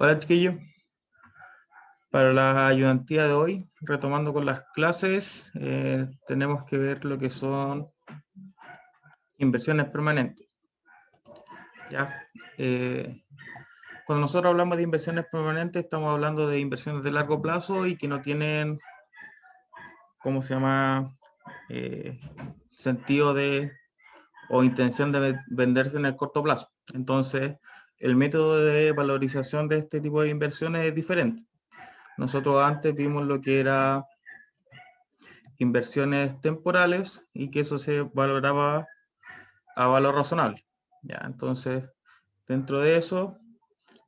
Hola chiquillos, para la ayudantía de hoy, retomando con las clases, tenemos que ver lo que son inversiones permanentes. ¿Ya? Cuando nosotros hablamos de inversiones permanentes, estamos hablando de inversiones de largo plazo y que no tienen, ¿cómo se llama? Sentido de o intención de venderse en el corto plazo. Entonces, el método de valorización de este tipo de inversiones es diferente. Nosotros antes vimos lo que era inversiones temporales y que eso se valoraba a valor razonable. ¿Ya? Entonces, dentro de eso,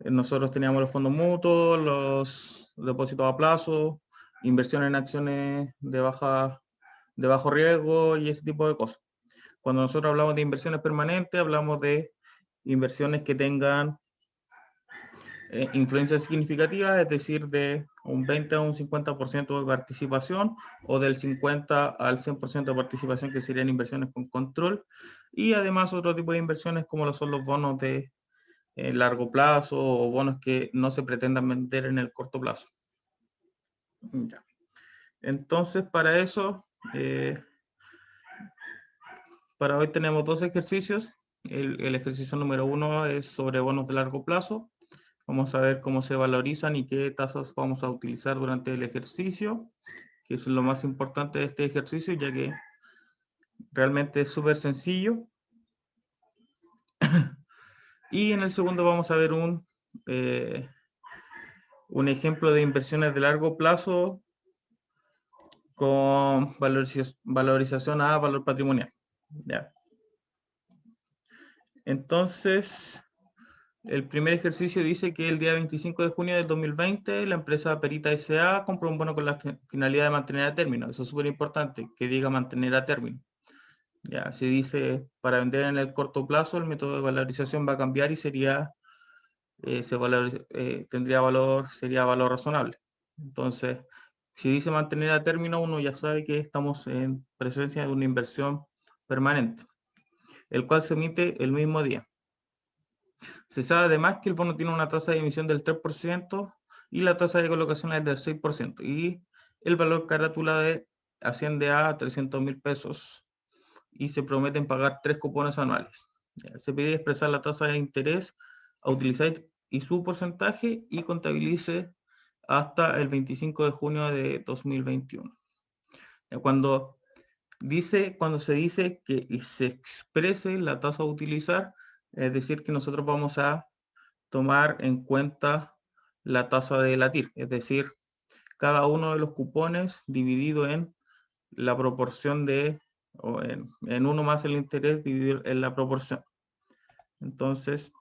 nosotros teníamos los fondos mutuos, los depósitos a plazo, inversión en acciones de bajo riesgo y ese tipo de cosas. Cuando nosotros hablamos de inversiones permanentes, hablamos de inversiones que tengan influencia significativa, es decir, de un 20 a un 50% de participación o del 50 al 100% de participación, que serían inversiones con control, y además otro tipo de inversiones como lo son los bonos de largo plazo o bonos que no se pretendan vender en el corto plazo. Ya. Entonces, para eso, para hoy tenemos dos ejercicios. El ejercicio número 1 es sobre bonos de largo plazo. Vamos a ver cómo se valorizan y qué tasas vamos a utilizar durante el ejercicio, que es lo más importante de este ejercicio, ya que realmente es súper sencillo. Y en el segundo vamos a ver un ejemplo de inversiones de largo plazo con valorización a valor patrimonial. ¿Ya? Entonces, el primer ejercicio dice que el día 25 de junio del 2020 la empresa Perita S.A. compró un bono con la finalidad de mantener a término. Eso es súper importante, que diga mantener a término. Ya, se dice para vender en el corto plazo, el método de valorización va a cambiar y sería, tendría valor, sería valor razonable. Entonces, si dice mantener a término, uno ya sabe que estamos en presencia de una inversión permanente, el cual se emite el mismo día. Se sabe además que el bono tiene una tasa de emisión del 3% y la tasa de colocación es del 6%, y el valor carátula asciende a 300.000 pesos y se prometen pagar 3 cupones anuales. Se pide expresar la tasa de interés a utilizar y su porcentaje y contabilice hasta el 25 de junio de 2021. Cuando se dice que se exprese la tasa a utilizar, es decir, que nosotros vamos a tomar en cuenta la tasa de la TIR, es decir, cada uno de los cupones dividido en la proporción de, o en uno más el interés dividido en la proporción. Entonces,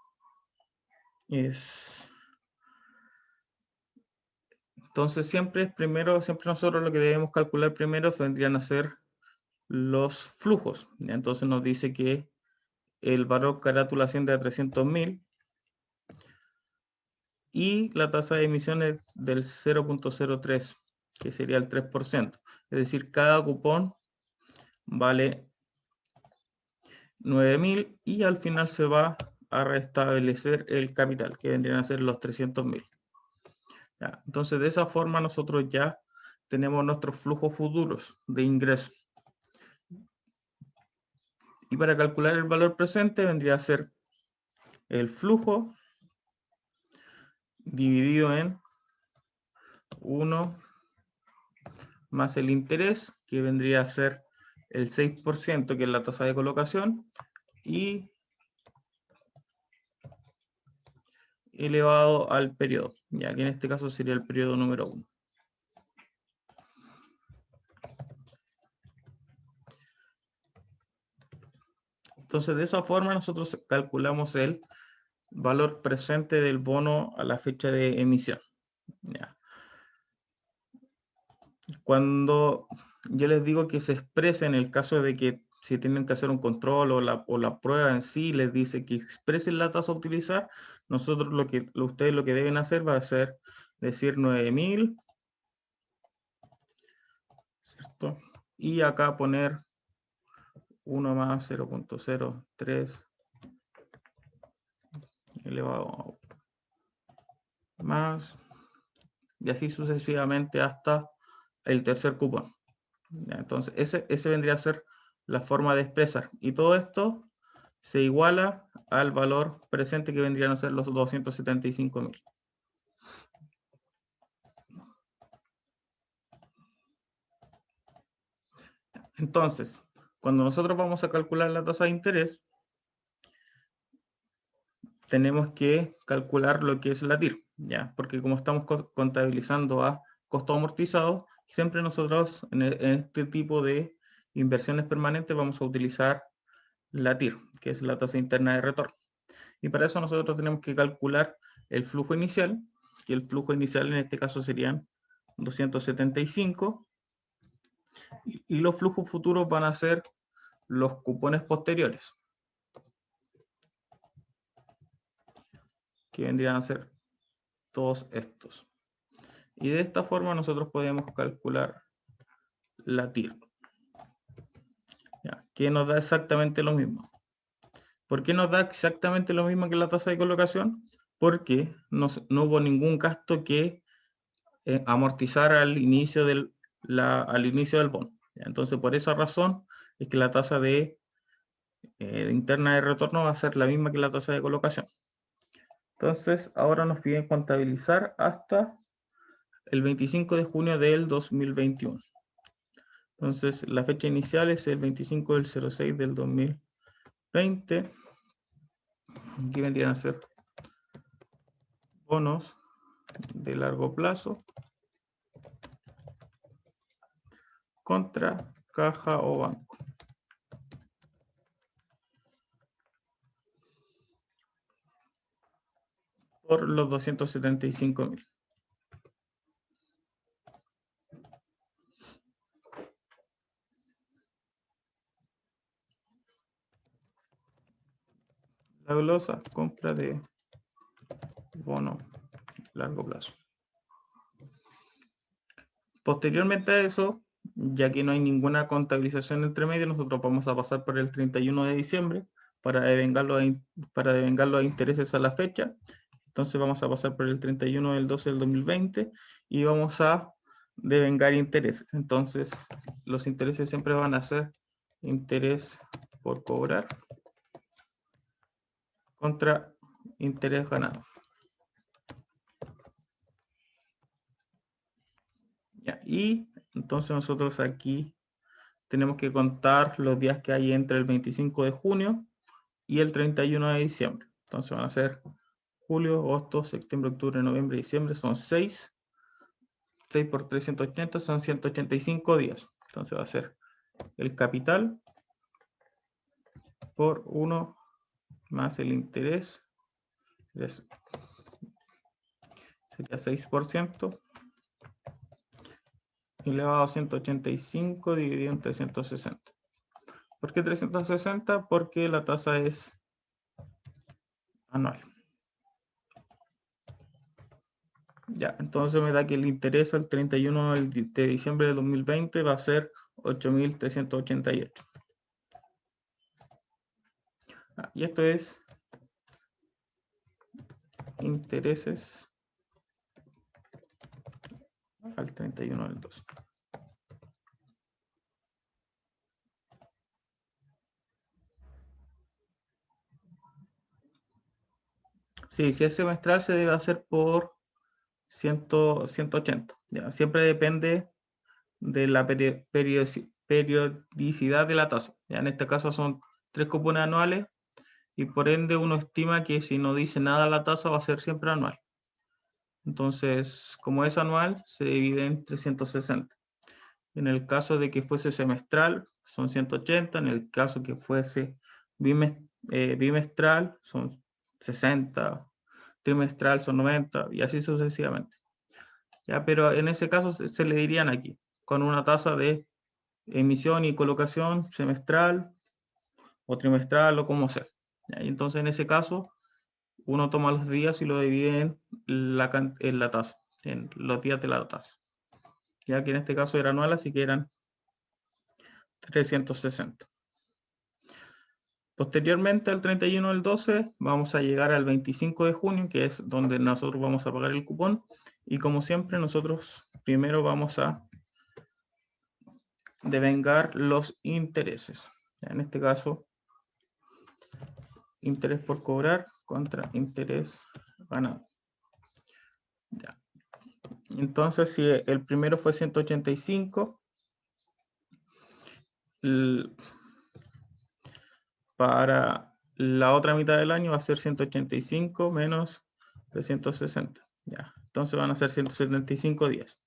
siempre nosotros lo que debemos calcular primero vendrían a ser los flujos. Entonces nos dice que el valor carátula asciende a 300.000 y la tasa de emisión es del 0.03, que sería el 3%. Es decir, cada cupón vale 9.000 y al final se va a restablecer el capital, que vendrían a ser los 300.000. Entonces, de esa forma nosotros ya tenemos nuestros flujos futuros de ingresos. Y para calcular el valor presente vendría a ser el flujo dividido en 1 más el interés, que vendría a ser el 6%, que es la tasa de colocación, y elevado al periodo, ya que en este caso sería el periodo número 1. Entonces, de esa forma nosotros calculamos el valor presente del bono a la fecha de emisión. Ya. Cuando yo les digo que se exprese en el caso de que si tienen que hacer un control o la prueba en sí les dice que expresen la tasa a utilizar, nosotros ustedes lo que deben hacer va a ser decir 9.000, ¿cierto? Y acá poner 1 más 0.03 elevado más, y así sucesivamente hasta el tercer cupón. ¿Ya? Entonces, ese vendría a ser la forma de expresar. Y todo esto se iguala al valor presente que vendrían a ser los 275.000. Entonces, cuando nosotros vamos a calcular la tasa de interés, tenemos que calcular lo que es la TIR, ¿ya? Porque como estamos contabilizando a costo amortizado, siempre nosotros en este tipo de inversiones permanentes vamos a utilizar la TIR, que es la tasa interna de retorno. Y para eso nosotros tenemos que calcular el flujo inicial, que el flujo inicial en este caso serían 275, y los flujos futuros van a ser los cupones posteriores, que vendrían a ser todos estos. Y de esta forma nosotros podemos calcular la TIR, ¿ya? Que nos da exactamente lo mismo. ¿Por qué nos da exactamente lo mismo que la tasa de colocación? Porque no hubo ningún gasto que amortizar al inicio del bono. Entonces, por esa razón es que la tasa de interna de retorno va a ser la misma que la tasa de colocación. Entonces, ahora nos piden contabilizar hasta el 25 de junio del 2021. Entonces, la fecha inicial es el 25 del 06 del 2020. Aquí vendrían a ser bonos de largo plazo contra caja o banco. Por los 275.000. La glosa, compra de bono largo plazo. Posteriormente a eso, ya que no hay ninguna contabilización entre medio, nosotros vamos a pasar por el 31 de diciembre para devengar los intereses a la fecha. Entonces vamos a pasar por el 31 del 12 del 2020 y vamos a devengar intereses. Entonces los intereses siempre van a ser interés por cobrar contra interés ganado. Ya, y entonces nosotros aquí tenemos que contar los días que hay entre el 25 de junio y el 31 de diciembre. Entonces van a ser julio, agosto, septiembre, octubre, noviembre, diciembre. Son 6. 6 por 380 son 185 días. Entonces va a ser el capital por 1 más el interés. Sería 6%. Elevado a 185 dividido en 360. ¿Por qué 360? Porque la tasa es anual. Ya, entonces me da que el interés al 31 de diciembre de 2020 va a ser 8.388. Y esto es intereses al 31 del 2. Sí, si es semestral se debe hacer por 180. Ya, siempre depende de la periodicidad de la tasa. Ya, en este caso son 3 cupones anuales y por ende uno estima que si no dice nada la tasa va a ser siempre anual. Entonces, como es anual, se divide en 360. En el caso de que fuese semestral, son 180. En el caso que fuese bimestral, son 60. Trimestral son 90 y así sucesivamente. ¿Ya? Pero en ese caso se le dirían aquí, con una tasa de emisión y colocación semestral o trimestral o como sea. ¿Ya? Y entonces en ese caso uno toma los días y lo divide en la tasa, en los días de la tasa. Ya que en este caso era anual, así que eran 360. Posteriormente, al 31 del 12, vamos a llegar al 25 de junio, que es donde nosotros vamos a pagar el cupón. Y como siempre, nosotros primero vamos a devengar los intereses. En este caso, interés por cobrar contra interés ganado. Ya. Entonces, si el primero fue 185, para la otra mitad del año va a ser 185 menos 360. Ya. Entonces van a ser 175 días.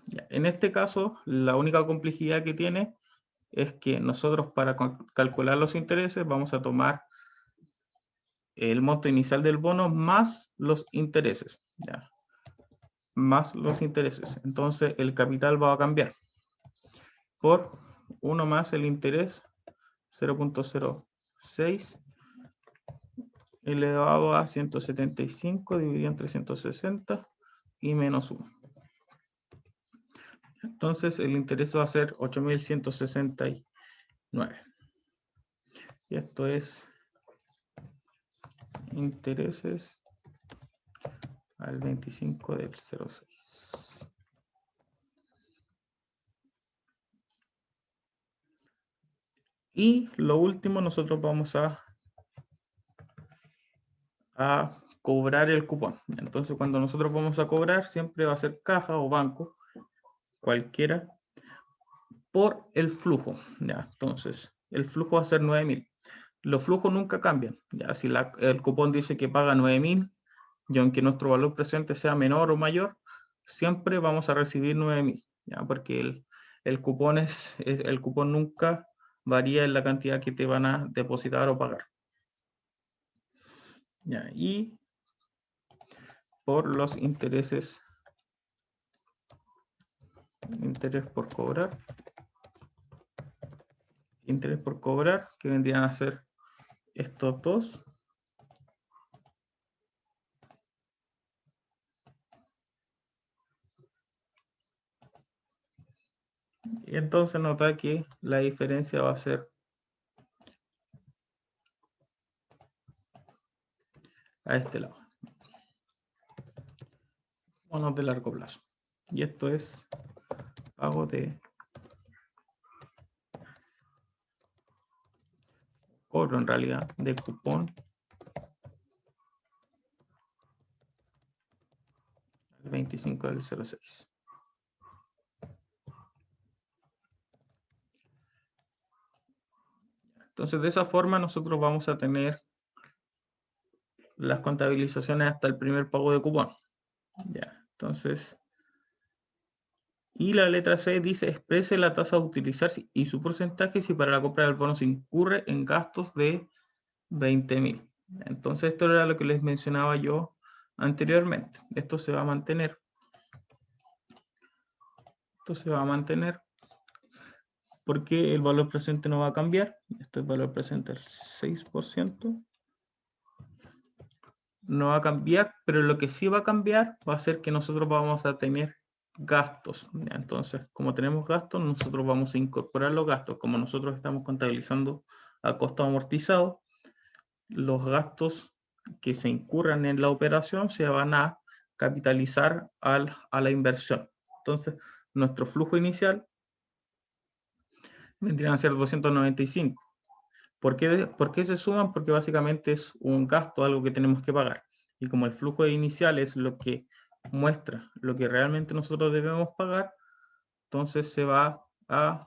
Ya. En este caso, la única complejidad que tiene es que nosotros para calcular los intereses vamos a tomar el monto inicial del bono más los intereses. ¿Ya? Más los intereses. Entonces el capital va a cambiar por 1 más el interés 0.06 elevado a 175 dividido entre 160 y menos 1. Entonces el interés va a ser 8.169. Y esto es intereses al 25 del 06. Y lo último, nosotros vamos a cobrar el cupón. Entonces, cuando nosotros vamos a cobrar, siempre va a ser caja o banco, cualquiera, por el flujo. ¿Ya? Entonces, el flujo va a ser 9.000. Los flujos nunca cambian. ¿Ya? Si el cupón dice que paga 9.000, y aunque nuestro valor presente sea menor o mayor, siempre vamos a recibir 9.000. ¿Ya? Porque el cupón nunca varía en la cantidad que te van a depositar o pagar. ¿Ya? Y por los intereses, interés por cobrar, que vendrían a ser estos dos. Y entonces nota que la diferencia va a ser a este lado. Bonos de largo plazo. Y esto es pago de cobro en realidad de cupón el 25 del 06. Entonces de esa forma nosotros vamos a tener las contabilizaciones hasta el primer pago de cupón. Ya, entonces, y la letra C dice exprese la tasa a utilizar y su porcentaje si para la compra del bono se incurre en gastos de 20.000. Entonces esto era lo que les mencionaba yo anteriormente. Esto se va a mantener. Esto se va a mantener porque el valor presente no va a cambiar. Este es el valor presente al 6%. No va a cambiar, pero lo que sí va a cambiar va a ser que nosotros vamos a tener gastos. Entonces, como tenemos gastos, nosotros vamos a incorporar los gastos. Como nosotros estamos contabilizando a costo amortizado, los gastos que se incurran en la operación se van a capitalizar a la inversión. Entonces, nuestro flujo inicial vendrían a ser 295. ¿Por qué se suman? Porque básicamente es un gasto, algo que tenemos que pagar. Y como el flujo inicial es lo que muestra lo que realmente nosotros debemos pagar, entonces se va a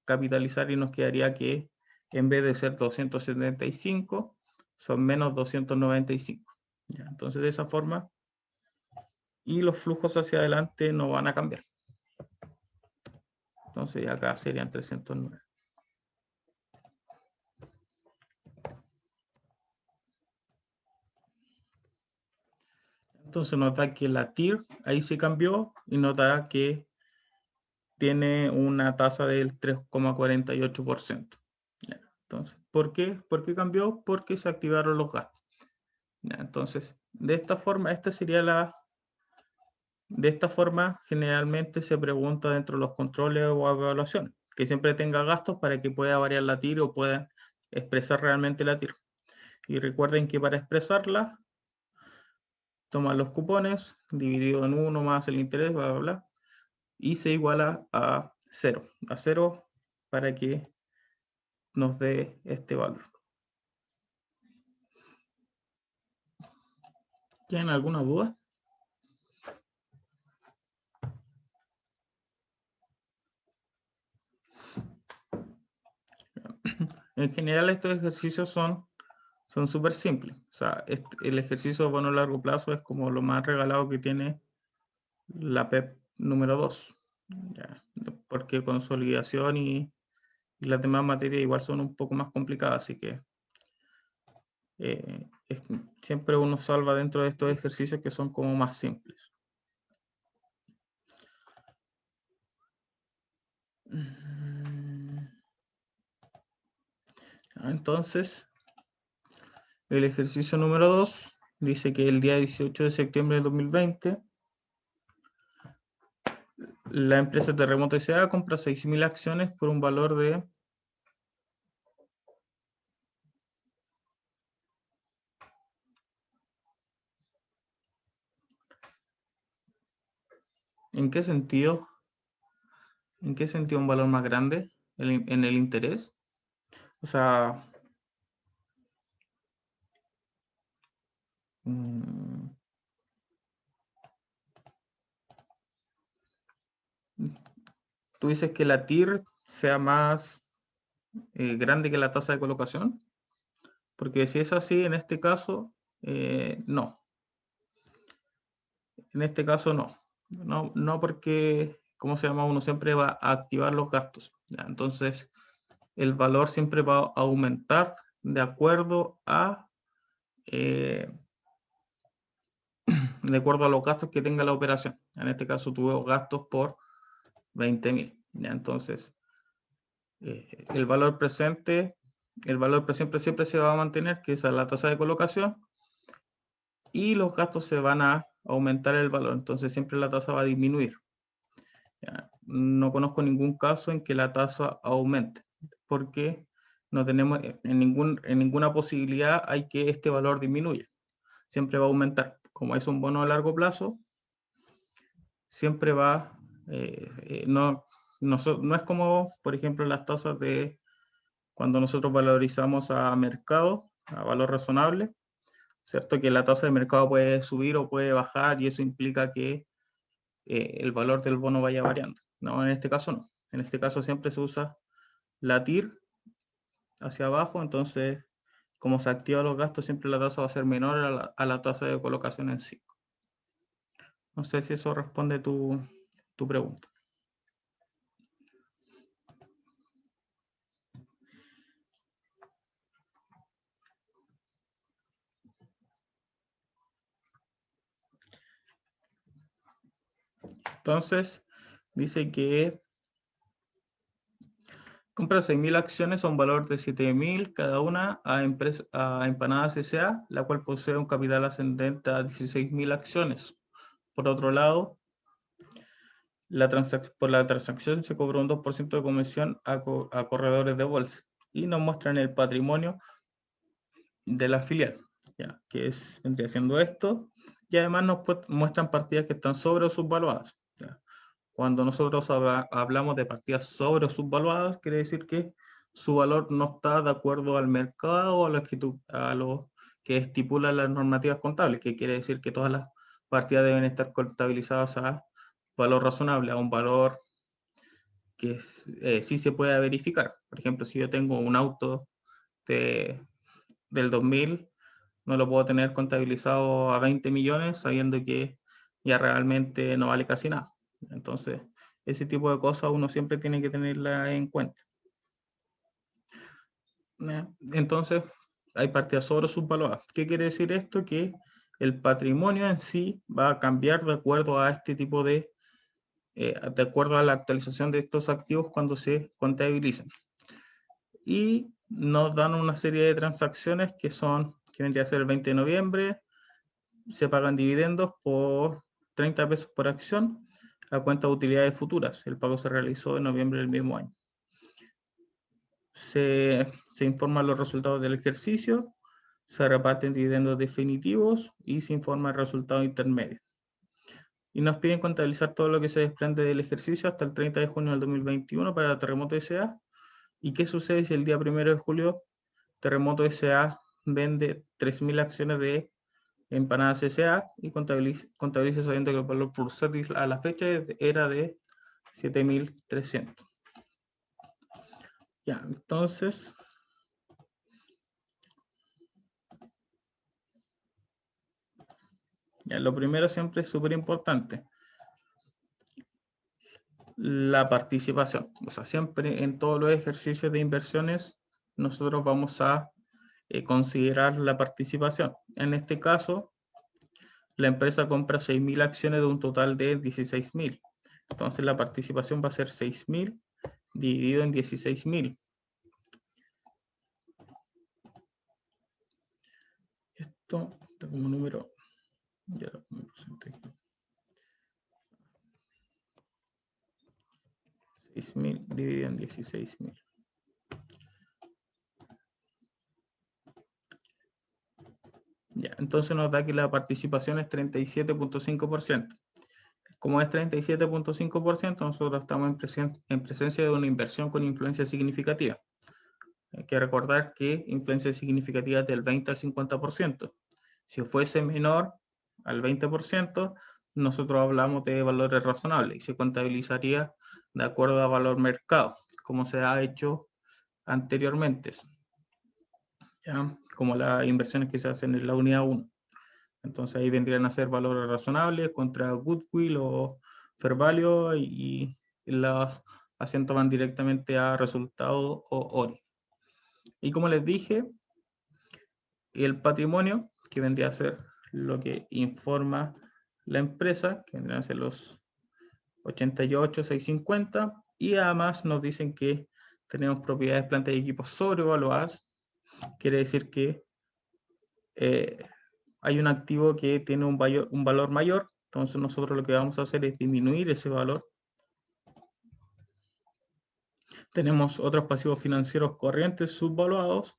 capitalizar y nos quedaría que en vez de ser 275, son menos 295. ¿Ya? Entonces de esa forma, y los flujos hacia adelante no van a cambiar. Entonces acá serían 309. Entonces nota que la TIR ahí se cambió y notará que tiene una tasa del 3,48%. Entonces, ¿por qué? ¿Por qué cambió? Porque se activaron los gastos. Entonces, de esta forma, de esta forma generalmente se pregunta dentro de los controles o evaluaciones. que siempre tenga gastos para que pueda variar la TIR o pueda expresar realmente la TIR. Y recuerden que para expresarla, toman los cupones, dividido en 1 más el interés, bla, bla, bla, y se iguala a 0. A 0 para que nos dé este valor. ¿Tienen alguna duda? En general estos ejercicios son súper simples. O sea, el ejercicio de bono a largo plazo es como lo más regalado que tiene la PEP número 2. Ya, porque consolidación y las demás materias igual son un poco más complicadas, así que siempre uno salva dentro de estos ejercicios que son como más simples. Entonces, el ejercicio número 2 dice que el día 18 de septiembre de 2020 la empresa Terremoto S.A. compra 6.000 acciones por un valor de ¿en qué sentido? ¿En qué sentido un valor más grande? ¿En el interés? O sea, tú dices que la TIR sea más grande que la tasa de colocación, porque si es así, en este caso, no. En este caso, no. No porque, ¿cómo se llama? Uno siempre va a activar los gastos. ¿Ya? Entonces, el valor siempre va a aumentar de acuerdo a los gastos que tenga la operación. En este caso tuve gastos por 20.000. Entonces, el valor presente siempre se va a mantener, que es la tasa de colocación, y los gastos se van a aumentar el valor. Entonces siempre la tasa va a disminuir. ¿Ya? No conozco ningún caso en que la tasa aumente, porque no tenemos en ninguna posibilidad hay que este valor disminuya. Siempre va a aumentar. Como es un bono a largo plazo, siempre va, no es como, por ejemplo, las tasas de cuando nosotros valorizamos a mercado, a valor razonable, ¿cierto? Que la tasa de mercado puede subir o puede bajar y eso implica que el valor del bono vaya variando. No, en este caso no. En este caso siempre se usa la TIR hacia abajo, entonces como se activan los gastos, siempre la tasa va a ser menor a la tasa de colocación en sí. No sé si eso responde tu pregunta. Entonces, dice que compra 6.000 acciones a un valor de 7.000 cada una a Empanadas S.A., la cual posee un capital ascendente a 16.000 acciones. Por otro lado, por la transacción se cobró un 2% de comisión a corredores de bolsa y nos muestran el patrimonio de la filial, ¿ya? Que vendría haciendo esto, y además nos muestran partidas que están sobre o subvaluadas. ¿Ya? Cuando nosotros hablamos de partidas sobre o subvaluadas, quiere decir que su valor no está de acuerdo al mercado o a lo que estipulan las normativas contables, que quiere decir que todas las partidas deben estar contabilizadas a valor razonable, a un valor que sí se pueda verificar. Por ejemplo, si yo tengo un auto del 2000, no lo puedo tener contabilizado a 20 millones sabiendo que ya realmente no vale casi nada. Entonces, ese tipo de cosas uno siempre tiene que tenerla en cuenta. Entonces, hay partidas sobre o subvaluadas. ¿Qué quiere decir esto? Que el patrimonio en sí va a cambiar de acuerdo a este tipo de acuerdo a la actualización de estos activos cuando se contabilizan. Y nos dan una serie de transacciones que vendría a ser el 20 de noviembre, se pagan dividendos por 30 pesos por acción a cuenta de utilidades futuras. El pago se realizó en noviembre del mismo año. se informan los resultados del ejercicio, se reparten dividendos definitivos y se informa el resultado intermedio. Y nos piden contabilizar todo lo que se desprende del ejercicio hasta el 30 de junio del 2021 para Terremoto S.A. ¿Y qué sucede si el día 1 de julio Terremoto S.A. vende 3.000 acciones de Empanadas S.A. y contabiliza sabiendo que el valor bursátil a la fecha era de 7.300? Ya, entonces, ya, lo primero siempre es súper importante, la participación. O sea, siempre en todos los ejercicios de inversiones nosotros vamos a considerar la participación. En este caso, la empresa compra 6.000 acciones de un total de 16.000. Entonces la participación va a ser 6.000 dividido en 16.000. Esto como número, ya lo presenté aquí. 6.000 dividido en 16.000. Ya, entonces nos da que la participación es 37.5%. Como es 37.5%, nosotros estamos en presencia de una inversión con influencia significativa. Hay que recordar que influencia significativa es del 20 al 50%. Si fuese menor al 20%, nosotros hablamos de valores razonables y se contabilizaría de acuerdo a valor mercado, como se ha hecho anteriormente, ¿ya? Como las inversiones que se hacen en la unidad 1. Entonces ahí vendrían a ser valores razonables contra goodwill o fair value y los asientos van directamente a resultado o ORI. Y como les dije, el patrimonio, que vendría a ser lo que informa la empresa, que vendrían a ser los 88.650, y además nos dicen que tenemos propiedades, plantas y equipos sobrevaluadas. Quiere decir que hay un activo que tiene un valor mayor, entonces nosotros lo que vamos a hacer es disminuir ese valor. Tenemos otros pasivos financieros corrientes subvaluados,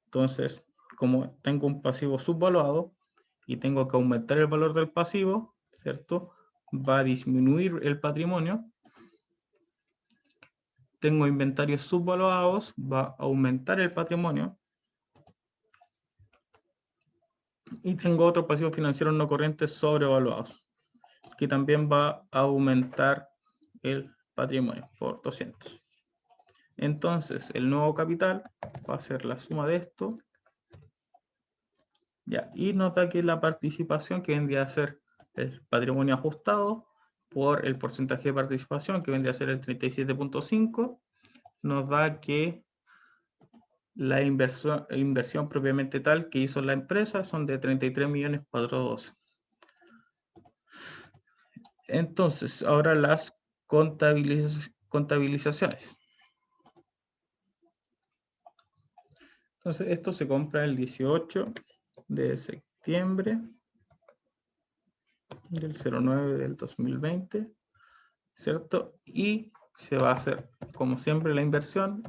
entonces como tengo un pasivo subvaluado y tengo que aumentar el valor del pasivo, ¿cierto? Va a disminuir el patrimonio. Tengo inventarios subvaluados, va a aumentar el patrimonio. Y tengo otros pasivos financieros no corrientes sobrevaluados, que también va a aumentar el patrimonio por 200. Entonces, el nuevo capital va a ser la suma de esto. Ya, y nota que la participación, que vendría a ser el patrimonio ajustado por el porcentaje de participación, que vendría a ser el 37.5, nos da que la inversión propiamente tal que hizo la empresa son de 33.412.000. Entonces, ahora las contabilizaciones. Entonces, esto se compra el 18 de septiembre del 09 del 2020, ¿cierto? Y se va a hacer, como siempre, la inversión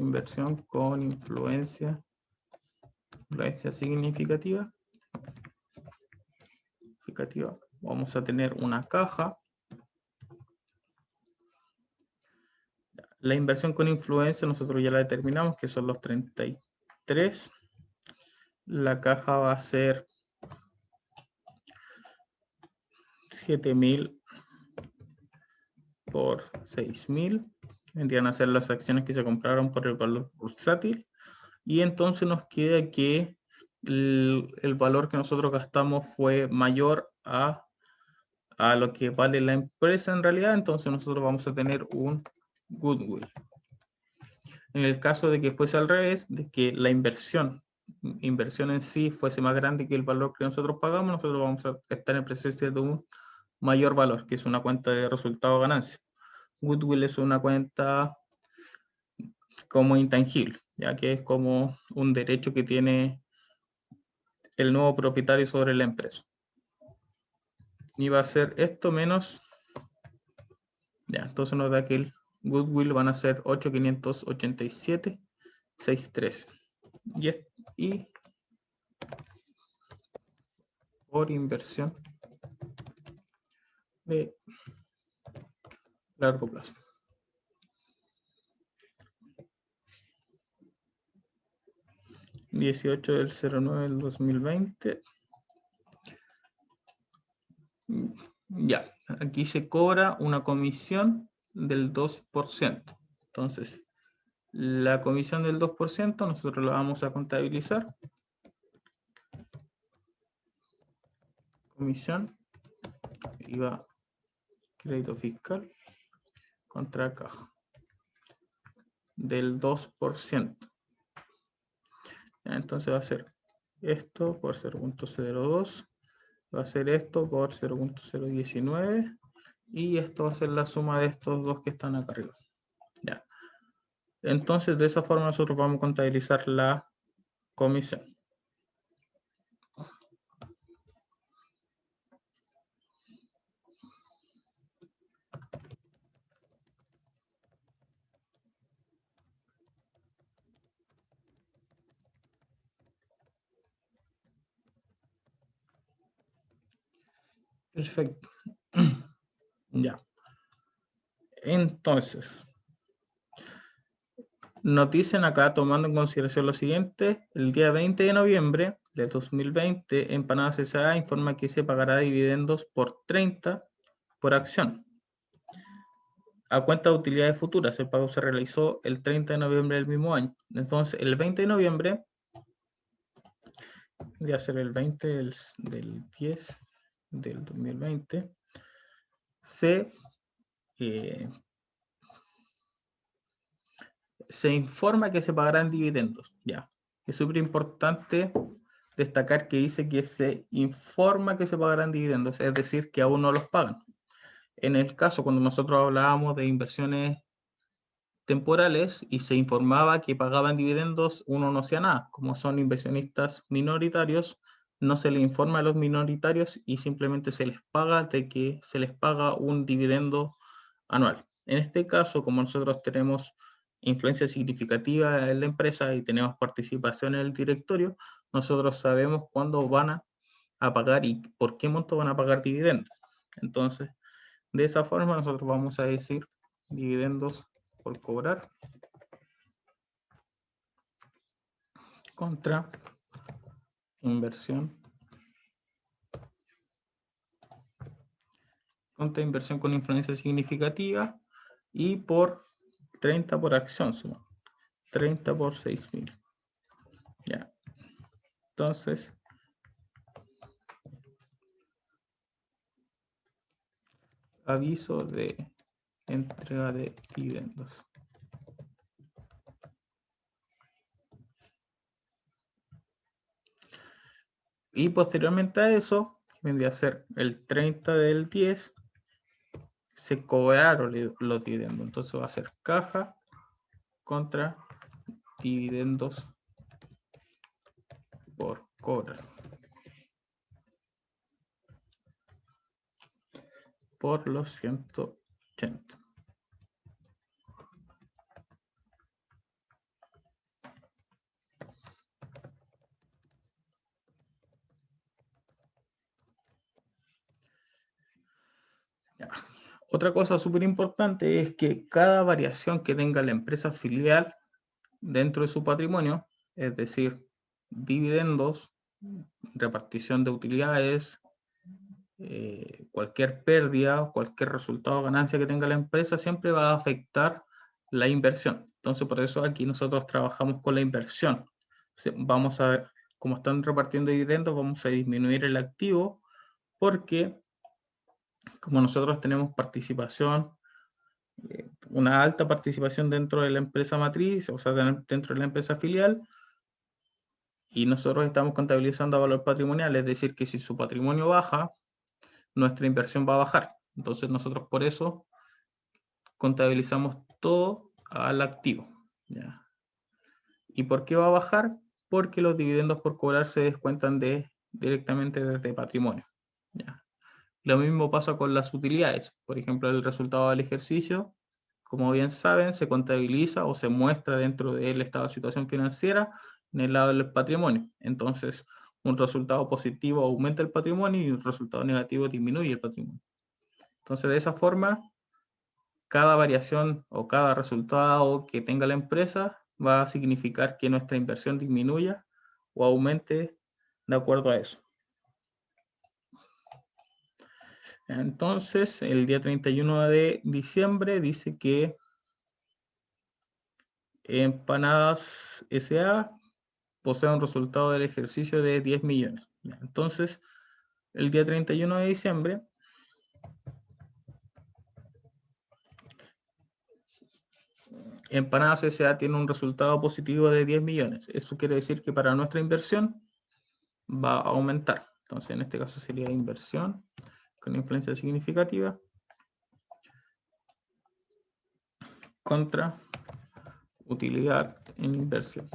con influencia significativa. Vamos a tener una caja. La inversión con influencia nosotros ya la determinamos, que son los 33. La caja va a ser 7.000 por 6.000. Vendrían a ser las acciones que se compraron por el valor bursátil. Y entonces nos queda que el valor que nosotros gastamos fue mayor a lo que vale la empresa en realidad. Entonces nosotros vamos a tener un goodwill. En el caso de que fuese al revés, de que la inversión en sí fuese más grande que el valor que nosotros pagamos, nosotros vamos a estar en presencia de un mayor valor, que es una cuenta de resultado ganancia. Goodwill es una cuenta como intangible, ya que es como un derecho que tiene el nuevo propietario sobre la empresa. Y va a ser esto menos, ya, entonces nos da que el goodwill van a ser 8.587 613. Y por inversión de largo plazo. (18 del 09 del 2020). Ya, aquí se cobra una comisión del 2%. Entonces, la comisión del 2% nosotros la vamos a contabilizar. Comisión, IVA, crédito fiscal, contra caja. Del 2%. Entonces va a ser esto por 0.02. Va a ser esto por 0.019. Y esto va a ser la suma de estos dos que están acá arriba. Ya. Entonces, de esa forma nosotros vamos a contabilizar la comisión. Perfecto. Ya. Entonces, nos dicen acá, tomando en consideración lo siguiente, el día 20 de noviembre del 2020, Empanadas S.A. informa que se pagará dividendos por 30 por acción. A cuenta de utilidades futuras, el pago se realizó el 30 de noviembre del mismo año. Entonces, el 20 de noviembre, voy a hacer el 20 del 10 del 2020, se informa que se pagarán dividendos. Ya. Es súper importante destacar que dice que se informa que se pagarán dividendos, es decir, que aún no los pagan. En el caso, cuando nosotros hablábamos de inversiones temporales y se informaba que pagaban dividendos, uno no hacía nada. Como son inversionistas minoritarios, no se les informa a los minoritarios y simplemente se les paga de que se les paga un dividendo anual. En este caso, como nosotros tenemos influencia significativa en la empresa y tenemos participación en el directorio, nosotros sabemos cuándo van a pagar y por qué monto van a pagar dividendos. Entonces, de esa forma nosotros vamos a decir dividendos por cobrar contra inversión con influencia significativa y por 30 por acción, suma 30 por 6.000. Ya. Entonces, aviso de entrega de dividendos. Y posteriormente a eso, vendría a ser el 30 del 10, se cobraron los dividendos. Entonces va a ser caja contra dividendos por cobrar. Por los 180. Ya. Otra cosa súper importante es que cada variación que tenga la empresa filial dentro de su patrimonio, es decir, dividendos, repartición de utilidades, cualquier pérdida o cualquier resultado o ganancia que tenga la empresa, siempre va a afectar la inversión. Entonces, por eso aquí nosotros trabajamos con la inversión. Vamos a ver, como están repartiendo dividendos, vamos a disminuir el activo porque como nosotros tenemos participación, una alta participación dentro de la empresa matriz, o sea, dentro de la empresa filial, y nosotros estamos contabilizando a valor patrimonial, es decir, que si su patrimonio baja, nuestra inversión va a bajar. Entonces nosotros por eso contabilizamos todo al activo. ¿Ya? ¿Y por qué va a bajar? Porque los dividendos por cobrar se descuentan directamente desde patrimonio. ¿Ya? Lo mismo pasa con las utilidades. Por ejemplo, el resultado del ejercicio, como bien saben, se contabiliza o se muestra dentro del estado de situación financiera en el lado del patrimonio. Entonces, un resultado positivo aumenta el patrimonio y un resultado negativo disminuye el patrimonio. Entonces, de esa forma, cada variación o cada resultado que tenga la empresa va a significar que nuestra inversión disminuya o aumente de acuerdo a eso. Entonces, el día 31 de diciembre dice que Empanadas S.A. posee un resultado del ejercicio de 10 millones. Entonces, el día 31 de diciembre, Empanadas S.A. tiene un resultado positivo de 10 millones. Eso quiere decir que para nuestra inversión va a aumentar. Entonces, en este caso sería inversión con influencia significativa contra utilidad en inversión.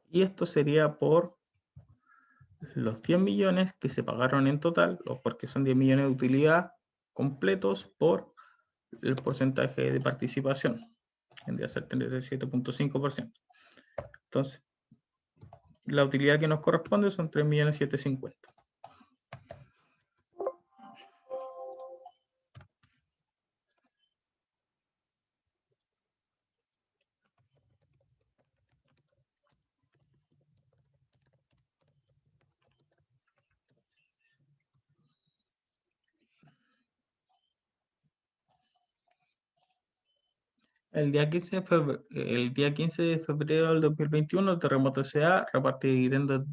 Y esto sería por los 10 millones que se pagaron en total, porque son 10 millones de utilidad completos por el porcentaje de participación, tendría que ser 37.5%. Entonces, la utilidad que nos corresponde son 3.750.000. El día 15 de febrero del 2021, Terremoto S.A. reparte dividendos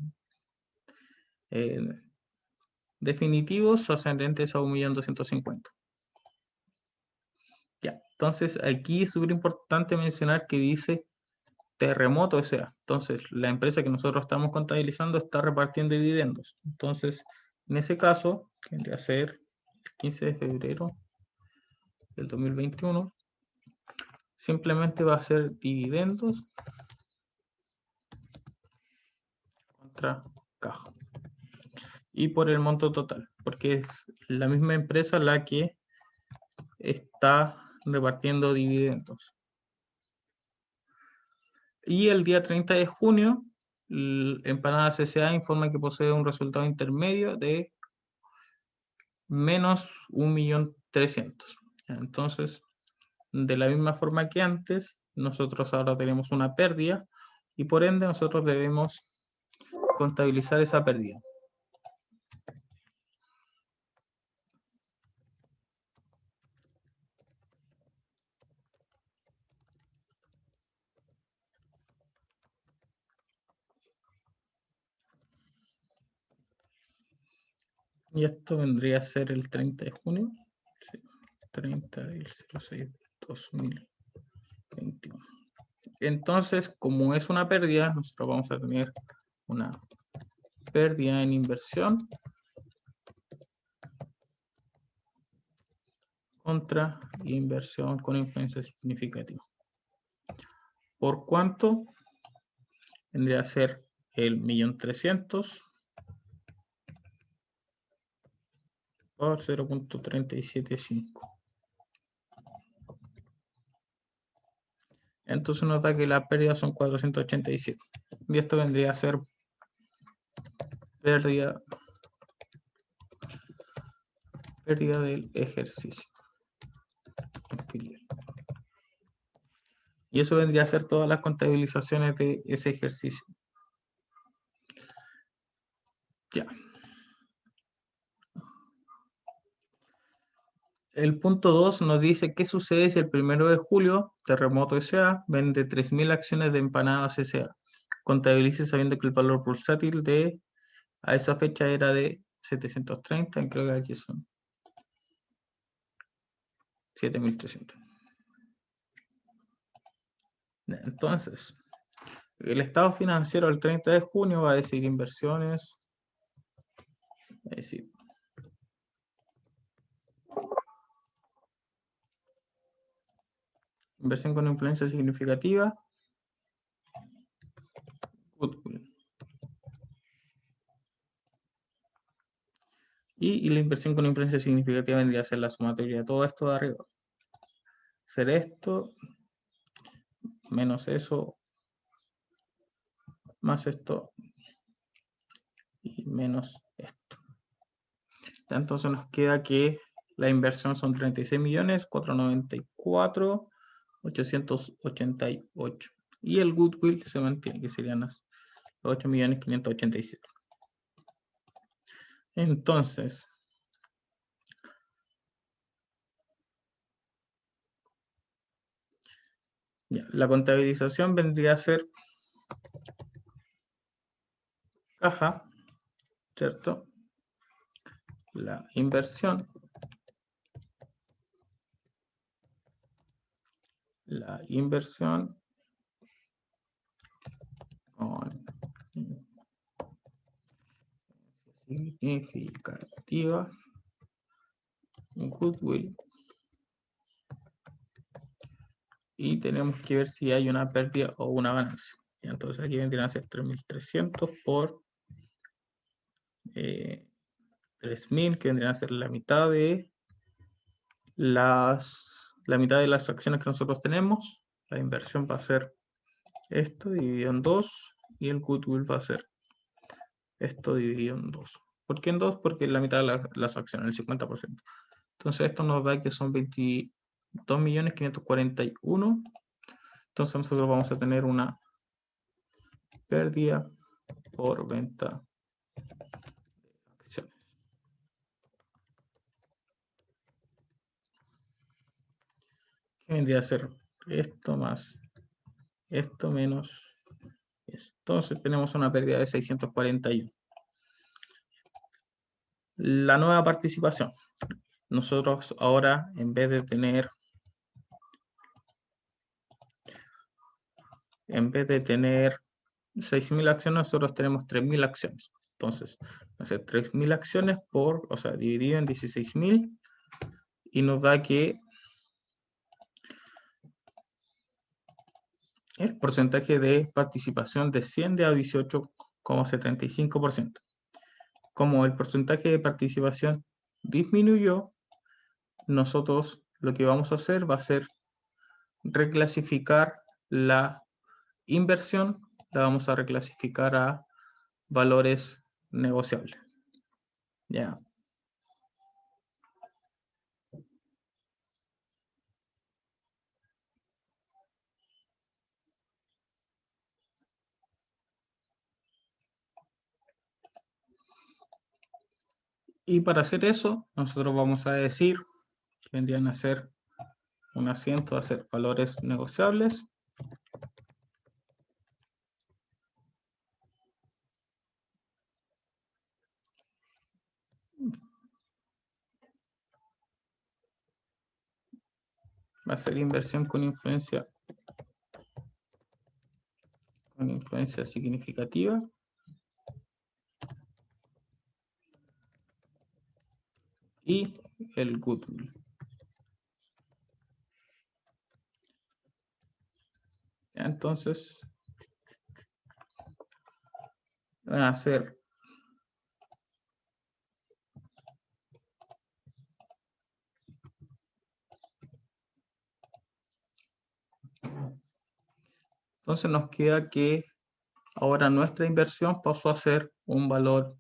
definitivos ascendentes a 1.250.000. Ya, entonces aquí es súper importante mencionar que dice Terremoto S.A. Entonces, la empresa que nosotros estamos contabilizando está repartiendo dividendos. Entonces, en ese caso, tendría que ser el 15 de febrero del 2021. Simplemente va a ser dividendos contra caja. Y por el monto total, porque es la misma empresa la que está repartiendo dividendos. Y el día 30 de junio, Empanadas S.A. informa que posee un resultado intermedio de menos 1.300.000. Entonces, de la misma forma que antes, nosotros ahora tenemos una pérdida y por ende nosotros debemos contabilizar esa pérdida. Y esto vendría a ser el 30 de junio. Sí, 30 del 06 2021. Entonces, como es una pérdida, nosotros vamos a tener una pérdida en inversión contra inversión con influencia significativa. ¿Por cuánto? Vendría a ser el 1.300.000 por 0.375. Entonces nota que las pérdidas son 487. Y esto vendría a ser pérdida del ejercicio. Y eso vendría a ser todas las contabilizaciones de ese ejercicio. Ya. El punto 2 nos dice qué sucede si el 1 de julio Terremoto S.A. vende 3.000 acciones de Empanadas S.A. Contabilice sabiendo que el valor bursátil a esa fecha era de 730, creo que aquí son 7.300. Entonces, el estado financiero del 30 de junio va a decir inversiones, es decir, inversión con influencia significativa, Y la inversión con influencia significativa vendría a ser la sumatoria de todo esto de arriba. Hacer esto, menos eso, más esto, y menos esto. Entonces nos queda que la inversión son 36.494.888. Y el goodwill se mantiene, que serían las 8.587.000. Entonces, ya, la contabilización vendría a ser caja, ¿cierto? La inversión. La inversión con significativa, goodwill, y tenemos que ver si hay una pérdida o una ganancia. Entonces aquí vendrían a ser 3.300 por 3.000, que vendrían a ser la mitad de las acciones que nosotros tenemos. La inversión va a ser esto dividido en 2 y el goodwill va a ser esto dividido en 2. ¿Por qué en 2? Porque es la mitad de las acciones, el 50%. Entonces esto nos da que son 22.541.000. Entonces nosotros vamos a tener una pérdida por venta de acciones. ¿Qué vendría a ser esto más esto menos esto? Entonces tenemos una pérdida de 641. La nueva participación. Nosotros ahora, en vez de tener 6.000 acciones, nosotros tenemos 3.000 acciones. Entonces, hacer 3.000 acciones dividido en 16.000, y nos da que el porcentaje de participación desciende a 18,75%. Como el porcentaje de participación disminuyó, nosotros lo que vamos a hacer va a ser reclasificar la inversión, la vamos a reclasificar a valores negociables. Ya. Y para hacer eso, nosotros vamos a decir que vendrían a ser un asiento a hacer valores negociables. Va a ser inversión con influencia significativa. Y el goodwill. Entonces, van a ser entonces nos queda que ahora nuestra inversión pasó a ser un valor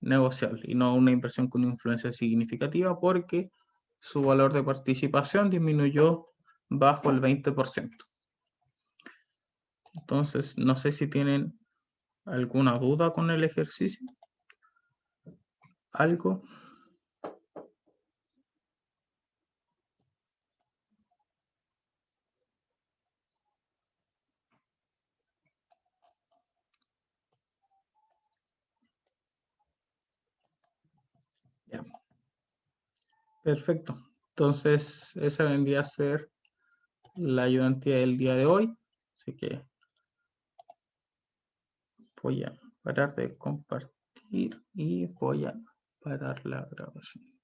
negociable y no una inversión con influencia significativa, porque su valor de participación disminuyó bajo el 20%. Entonces, no sé si tienen alguna duda con el ejercicio. ¿Algo? Ya. Perfecto. Entonces, esa vendría a ser la ayudantía del día de hoy. Así que voy a parar de compartir y voy a parar la grabación.